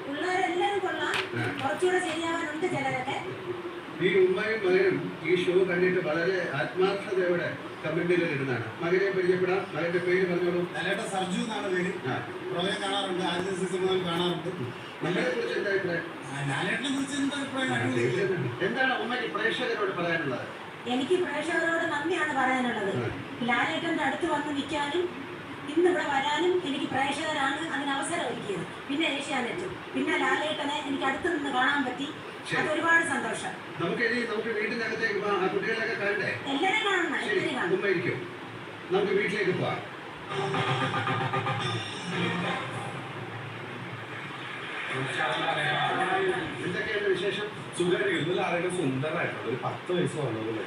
പിള്ളേരെല്ലാരും കൊള്ളാം, കുറച്ചുകൂടെ ശരിയാവാനുണ്ട് ചിലരൊക്കെ. ഈ ഉമ്മയും മകനും ഈ ഷോ കണ്ടിട്ട് വളരെ ആത്മാർത്ഥതയോടെ കമന്റുകൾ ഇടുന്നതാണ്. മകനെ പരിചയപ്പെടാം. മകന്റെ പേര് പറഞ്ഞോളൂ. സർജു എന്നാണ് പേര്. പ്രളയം കാണാറുണ്ട്, ആദ്യത്തെ സീസൺ മുതൽ കാണാറുണ്ട്. മകളെ കുറിച്ച് എന്താ അഭിപ്രായം? എന്താണ് ഉമ്മയ്ക്ക് പ്രേക്ഷകരോട് പറയാനുള്ളത്? എനിക്ക് പ്രേക്ഷകരോട് നന്ദിയാണ് പറയാനുള്ളത്. ലാലേട്ടന്റെ അടുത്ത് വന്ന് നിൽക്കാനും ഇന്നിവിടെ വരാനും എനിക്ക് പ്രേക്ഷകരാണ് അതിന് അവസരം ഒരുക്കിയത്. പിന്നെ ഏഷ്യാനെറ്റും പിന്നെ ലാലേട്ടനെ എനിക്ക് അടുത്ത് നിന്ന് കാണാൻ പറ്റി. അത് ഒരുപാട് സന്തോഷം. നമുക്ക് വീട്ടിനകത്തേക്ക് കുട്ടികളൊക്കെ കാണണ്ടേ? എല്ലാവരും കാണണം, എല്ലാവരും കാണണം. ഉമ്മയിരിക്കും. നമുക്ക് വീട്ടിലേക്ക് പോവാം. എന്തൊക്കെയാണ് വിശേഷം? സുന്ദരമായിട്ടുള്ള ഒരു 10 വയസ്സ് വന്നതുപോലെ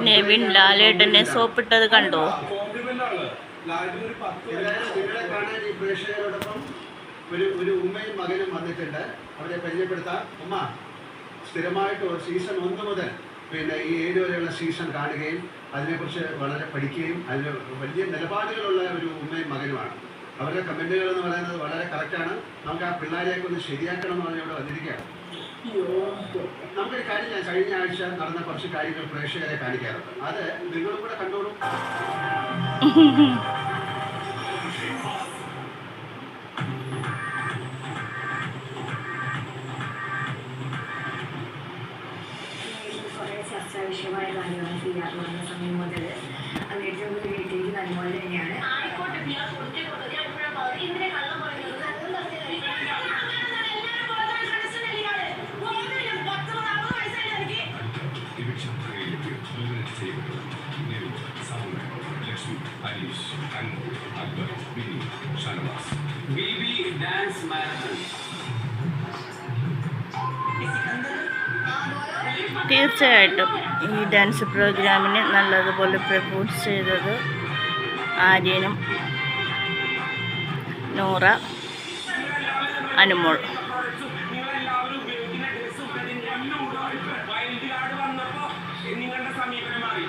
നെവിൻ ലാലേട്ടനെ സോപ്പിട്ടത് കണ്ടോ? നിങ്ങളെ കാണാൻ ഈ പ്രേക്ഷകരോടൊപ്പം ഒരു ഉമ്മയും മകനും വന്നിട്ടുണ്ട്. അവരെ പരിചയപ്പെടുത്താം. ഉമ്മ സ്ഥിരമായിട്ട് സീസൺ 1 മുതൽ പിന്നെ ഈ 7 വരെയുള്ള സീസൺ കാണുകയും അതിനെക്കുറിച്ച് വളരെ പഠിക്കുകയും അതിന് വലിയ നിലപാടുകളുള്ള ഒരു ഉമ്മയും മകനുമാണ്. അവരുടെ കമൻറ്റുകൾ എന്ന് പറയുന്നത് വളരെ കറക്റ്റാണ്. നമുക്ക് ആ പിള്ളേരെയൊക്കെ ഒന്ന് ശരിയാക്കണം എന്ന് പറഞ്ഞ് ഇവിടെ വന്നിരിക്കുകയാണ്. നമുക്കൊരു കാര്യം, ഞാൻ കഴിഞ്ഞ ആഴ്ച നടന്ന കുറച്ച് കാര്യങ്ങൾ പ്രേക്ഷകരെ കാണിക്കാറുണ്ട്. അത് നിങ്ങളും കൂടെ കണ്ടോളൂ. ചർച്ചാ വിഷയമായ കാര്യമാണ് ചെയ്യാറുള്ള സമയം മുതൽ അത് ഏറ്റവും കൂടുതൽ വീട്ടിലേക്ക് അതുപോലെ തന്നെയാണ്. തീർച്ചയായിട്ടും ഈ ഡാൻസ് പ്രോഗ്രാമിന് നല്ലതുപോലെ പ്രപ്പോസ് ചെയ്തത് ആര്യനും നൂറ, അനുമോൾ. നിങ്ങളുടെ സമീപനം മാറി.